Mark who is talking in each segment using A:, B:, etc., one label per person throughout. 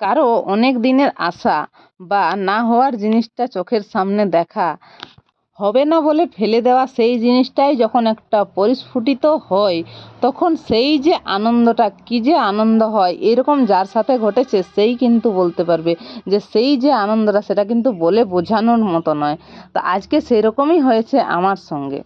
A: কারো অনেক দিনের আশা বা না হওয়ার জিনিসটা চোখের সামনে দেখা, হবে না বলে ফেলে দেওয়া সেই জিনিসটাই যখন একটা পরিস্ফুটিত হয়, তখন সেই যে আনন্দটা, কী যে আনন্দ হয়, এরকম যার সাথে ঘটেছে সেই কিন্তু বলতে পারবে যে সেই যে আনন্দটা, সেটা কিন্তু বলে বোঝানোর মতো নয়। তো আজকে সেরকমই হয়েছে আমার সঙ্গে।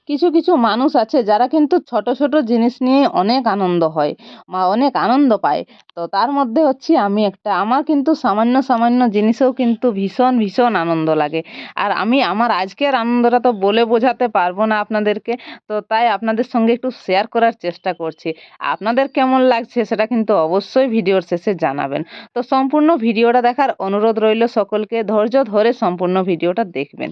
A: কিছু কিছু মানুষ আছে যারা কিন্তু ছোট ছোট জিনিস নিয়ে অনেক আনন্দ হয় বা অনেক আনন্দ পায়। তো তার মধ্যে হচ্ছি আমি একটা। আমার কিন্তু সামান্য সামান্য জিনিসেও কিন্তু ভীষণ ভীষণ আনন্দ লাগে। আর আমি আমার আজকের আনন্দটা তো বলে বোঝাতে পারবো না আপনাদেরকে। তো তাই আপনাদের সঙ্গে একটু শেয়ার করার চেষ্টা করছি। আপনাদের কেমন লাগছে সেটা কিন্তু অবশ্যই ভিডিওর শেষে জানাবেন। তো সম্পূর্ণ ভিডিওটা দেখার অনুরোধ রইল সকলকে, ধৈর্য ধরে সম্পূর্ণ ভিডিওটা দেখবেন।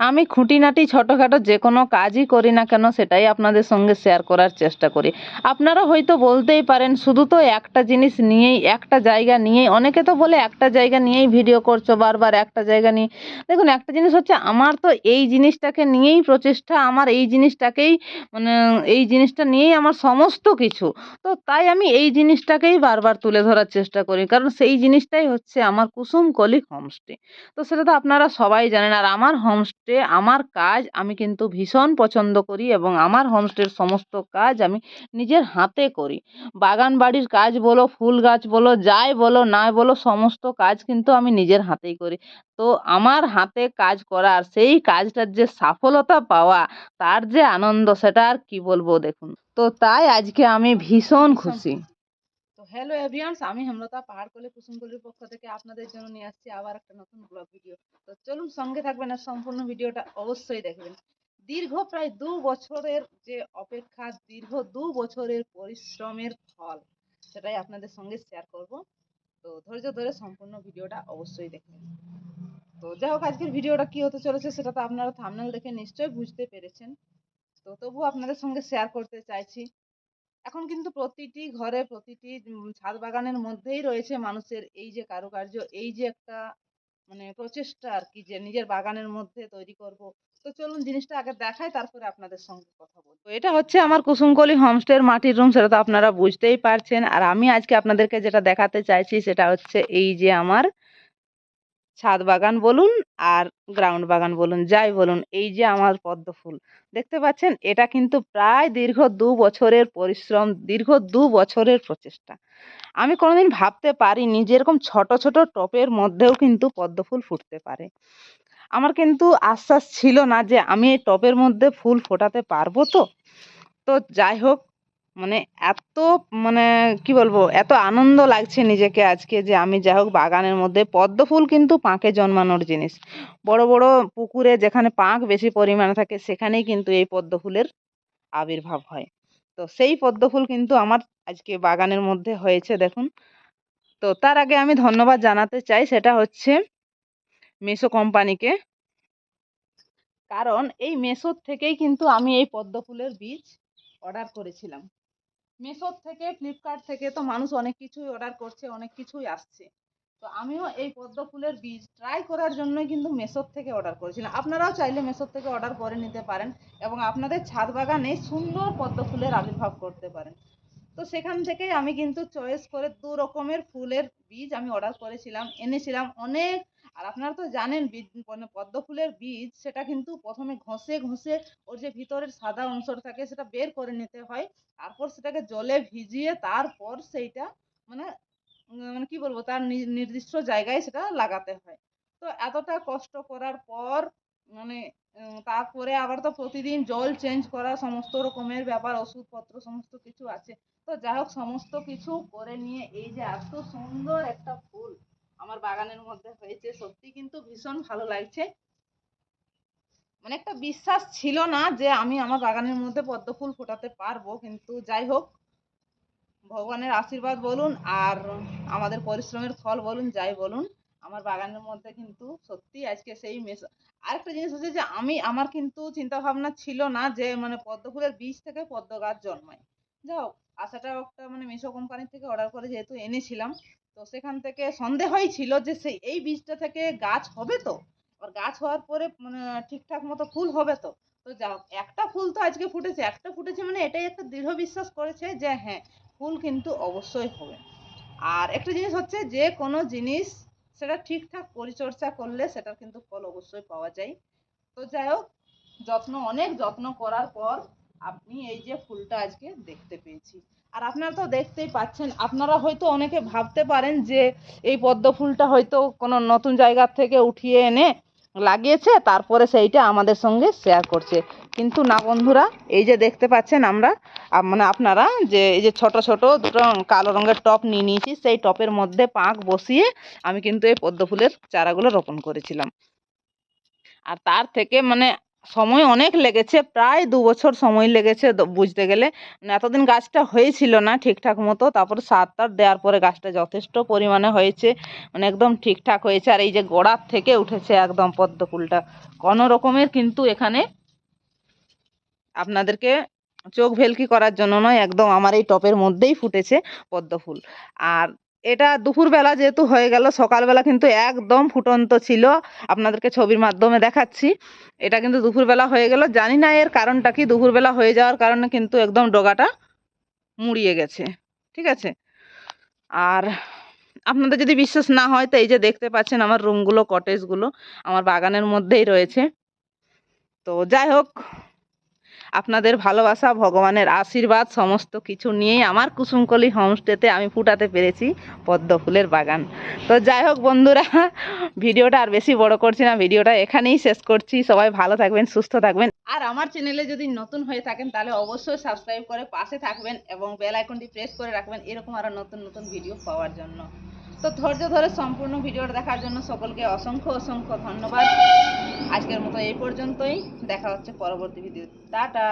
A: আমি খুঁটিনাটি ছোটোখাটো যে কোনো কাজই করি না কেন, সেটাই আপনাদের সঙ্গে শেয়ার করার চেষ্টা করি। আপনারা হয়তো বলতেই পারেন শুধু তো একটা জিনিস নিয়েই, একটা জায়গা নিয়েই, অনেকে তো বলে একটা জায়গা নিয়েই ভিডিও করছো, বারবার একটা জায়গা নিয়ে। দেখুন, একটা জিনিস হচ্ছে, আমার তো এই জিনিসটাকে নিয়েই প্রচেষ্টা, আমার এই জিনিসটাকেই মানে এই জিনিসটা নিয়েই আমার সমস্ত কিছু। তো তাই আমি এই জিনিসটাকেই বারবার তুলে ধরার চেষ্টা করি, কারণ সেই জিনিসটাই হচ্ছে আমার কুসুমকলি হোমস্টে। তো সেটা তো আপনারা সবাই জানেন। আর আমার হোমস্টে, আমার কাজ আমি কিন্তু ভীষণ পছন্দ করি এবং আমার হোমস্টের সমস্ত কাজ আমি নিজের হাতে করি। বাগান বাড়ির কাজ বলো, ফুল গাছ বলো, যাই বলো না বলো, সমস্ত কাজ কিন্তু আমি নিজের হাতেই করি। তো আমার হাতে কাজ করার, সেই কাজটার যে সফলতা পাওয়া, তার যে আনন্দ, সেটা আর কি বলবো দেখুন। তো তাই আজকে আমি ভীষণ খুশি। তো হ্যালো এভরিওয়ান্স, আমি হেমলতা পাহাড়কলি কুসুমকলির পক্ষ থেকে আপনাদের জন্য নিয়ে আসছি আবার একটা নতুন ব্লগ ভিডিও। তো চলুন সঙ্গে থাকবেন আর সম্পূর্ণ ভিডিওটা অবশ্যই দেখবেন। দীর্ঘ প্রায় 2 বছরের যে অপেক্ষা, দীর্ঘ 2 বছরের পরিশ্রমের ফল, সেটাই আপনাদের সঙ্গে শেয়ার করব। তো ধৈর্য ধরে সম্পূর্ণ ভিডিওটা অবশ্যই দেখবেন। তো যাই হোক, আজকের ভিডিওটা কি হতে চলেছে সেটা তো আপনারা থাম্বনেল দেখে নিশ্চয়ই বুঝতে পেরেছেন। তো তবুও আপনাদের সঙ্গে শেয়ার করতে চাইছি। এখন কিন্তু প্রতিটি ঘরে, প্রতিটি ছাদ বাগানের মধ্যেই রয়েছে মানুষের এই যে কারুকার্য, এই যে একটা প্রচেষ্টা আর কি, যে নিজের বাগানের মধ্যে তৈরি করব। তো চলুন জিনিসটা আগে দেখাই, তারপরে আপনাদের সঙ্গে কথা বলবো। তো এটা হচ্ছে আমার কুসুমকলি হোমস্টের মাটির রুম, সেটা তো আপনারা বুঝতেই পারছেন। আর আমি আজকে আপনাদেরকে যেটা দেখাতে চাইছি সেটা হচ্ছে এই যে আমার ছাদ বাগান বলুন আর গ্রাউন্ড বাগান বলুন, যাই বলুন, এই যে আমার পদ্ম ফুল দেখতে পাচ্ছেন, এটা কিন্তু প্রায় দীর্ঘ 2 বছরের পরিশ্রম, দীর্ঘ 2 বছরের প্রচেষ্টা। আমি কোনোদিন ভাবতে পারিনি যে এরকম ছোট ছোট টপের মধ্যেও কিন্তু পদ্ম ফুল ফুটতে পারে। আমার কিন্তু আশ্বাস ছিল না যে আমি এই টবের মধ্যে ফুল ফোটাতে পারবো। তো তো যাই হোক, মানে এত মানে কি বলবো, এত আনন্দ লাগছে নিজেকে আজকে যে আমি যাই হোক বাগানের মধ্যে, পদ্ম ফুল কিন্তু পাঁকে জন্মানোর জিনিস। বড় বড় পুকুরে যেখানে পাঁক বেশি পরিমাণে থাকে, সেখানেই কিন্তু এই পদ্ম ফুলের আবির্ভাব হয়। তো সেই পদ্ম ফুল কিন্তু আমার আজকে বাগানের মধ্যে হয়েছে দেখুন। তো তার আগে আমি ধন্যবাদ জানাতে চাই, সেটা হচ্ছে মেসো কোম্পানিকে। কারণ এই মেসোর থেকেই কিন্তু আমি এই পদ্ম ফুলের বীজ অর্ডার করেছিলাম। মেসোর থেকে, ফ্লিপকার্ট থেকে তো মানুষ অনেক কিছুই অর্ডার করছে, অনেক কিছুই আসছে। তো আমিও এই পদ্ম ফুলের বীজ ট্রাই করার জন্যই কিন্তু মেসোর থেকে অর্ডার করেছিলাম। আপনারাও চাইলে মেসোর থেকে অর্ডার করে নিতে পারেন এবং আপনাদের ছাদ বাগানে সুন্দর পদ্ম ফুলের আবির্ভাব করতে পারেন। তো সেখান থেকেই আমি কিন্তু চয়েস করে 2 রকমের ফুলের বীজ আমি অর্ডার করেছিলাম, এনেছিলাম অনেক। আর আপনারা তো জানেন, বীজ পদ্ম ফুলের বীজ সেটা কিন্তু প্রথমে ঘষে ঘষে ওর যে ভিতরের সাদা অংশটা থাকে সেটা বের করে নিতে হয়। তারপর সেটাকে জলে ভিজিয়ে তারপর সেইটা মানে মানে কি বলবো, তার নির্দিষ্ট জায়গায় সেটা লাগাতে হয়। তো এতটা কষ্ট করার পর মানে তারপরে আবার তো প্রতিদিন জল চেঞ্জ করা, সমস্ত রকমের ব্যাপার, ওষুধপত্র সমস্ত কিছু আছে। তো যাই হোক, সমস্ত কিছু করে নিয়ে এই যে এত সুন্দর একটা ফুল আমার বাগানের মধ্যে হয়েছে, সত্যি কিন্তু ভীষণ ভালো লাগছে। একটা বিশ্বাস ছিল না যে আমি আমার বাগানের মধ্যে পদ্ম ফুল ফোটাতে পারবো, কিন্তু যাই হোক, ভগবানের আশীর্বাদ বলুন আর আমাদের পরিশ্রমের ফল বলুন, যাই বলুন, আমার বাগানের মধ্যে কিন্তু সত্যি আজকে সেই আরেকটা জিনিস হচ্ছে যে আমার কিন্তু চিন্তা ভাবনা ছিল না যে পদ্ম ফুলের বীজ থেকে পদ্ম গাছ জন্মায়। যাই হোক, আশাটা একটা মিশো কোম্পানি থেকে অর্ডার করে যেহেতু এনেছিলাম, তো সেখান থেকে সন্দেহই ছিল যে সেই এই বীজটা থেকে গাছ হবে। তো আর গাছ হওয়ার পরে ঠিকঠাক মতো ফুল হবে। তো তো যা হোক, একটা ফুল তো আজকে ফুটেছে, একটা ফুটেছে, এটাই একটা দৃঢ় বিশ্বাস করেছে যে হ্যাঁ, ফুল কিন্তু অবশ্যই হবে। আর একটা জিনিস হচ্ছে, যে কোনো জিনিস সেটা ঠিকঠাক পরিচর্যা করলে সেটার কিন্তু ফল অবশ্যই পাওয়া যায়। তো যাই হোক, অনেক যত্ন করার পর আপনি এই যে ফুলটা আজকে দেখতে পেয়েছি। আর আপনারা তো দেখতেই পাচ্ছেন, আপনারা হয়তো অনেকে ভাবতে পারেন যে এই পদ্ম ফুলটা হয়তো কোনো নতুন জায়গা থেকে উঠিয়ে এনে লাগিয়েছে, তারপরে সেইটা আমাদের সঙ্গে শেয়ার করছে। কিন্তু না বন্ধুরা, এই যে দেখতে পাচ্ছেন আমরা, মানে আপনারা যে এই যে ছোট ছোট দুটো কালো রঙের টব নিয়ে নিয়েছি, সেই টবের মধ্যে পাঁক বসিয়ে আমি কিন্তু এই পদ্ম ফুলের চারাগুলো রোপণ করেছিলাম। আর তার থেকে মানে সময় অনেক লেগেছে, প্রায় 2 বছর সময় লেগেছে বুঝতে গেলে। মানে এতদিন গাছটা হয়েছিল না ঠিকঠাক মতো, তারপরে সার টার দেওয়ার পরে গাছটা যথেষ্ট পরিমাণে হয়েছে, মানে একদম ঠিকঠাক হয়েছে। আর এই যে গোড়ার থেকে উঠেছে একদম পদ্ম ফুলটা, কোনো রকমের কিন্তু এখানে আপনাদেরকে চোখ ভেলকি করার জন্য নয়, একদম আমার এই টপের মধ্যেই ফুটেছে পদ্ম ফুল। আর এটা দুপুরবেলা যেহেতু হয়ে গেল, সকালবেলা কিন্তু একদম ফুটন্ত ছিল, আপনাদেরকে ছবির মাধ্যমে দেখাচ্ছি। এটা কিন্তু দুপুরবেলা হয়ে গেল, জানি না এর কারণটা কি। দুপুরবেলা হয়ে যাওয়ার কারণে কিন্তু একদম ডগাটা মুড়িয়ে গেছে, ঠিক আছে। আর আপনাদের যদি বিশ্বাস না হয়, তো এই যে দেখতে পাচ্ছেন আমার রুমগুলো, কটেজগুলো আমার বাগানের মধ্যেই রয়েছে। তো যাই হোক, আপনাদের ভালোবাসা, ভগবানের আশীর্বাদ সমস্ত কিছু নিয়েই আমার কুসুমকলি হোমস্টেতে আমি ফুটাতে পেরেছি পদ্ম ফুলের বাগান। তো যাই হোক বন্ধুরা, ভিডিওটা আর বেশি বড় করছি না, ভিডিওটা এখানেই শেষ করছি। সবাই ভালো থাকবেন, সুস্থ থাকবেন। আর আমার চ্যানেলে যদি নতুন হয়ে থাকেন তাহলে অবশ্যই সাবস্ক্রাইব করে পাশে থাকবেন এবং বেল আইকনটি প্রেস করে রাখবেন এরকম আরও নতুন নতুন ভিডিও পাওয়ার জন্য। তো ধৈর্য ধরে সম্পূর্ণ ভিডিওটা দেখার জন্য সকলকে অসংখ্য অসংখ্য ধন্যবাদ। আজকের মতো এই পর্যন্তই, দেখা হচ্ছে পরবর্তী ভিডিও। টাটা।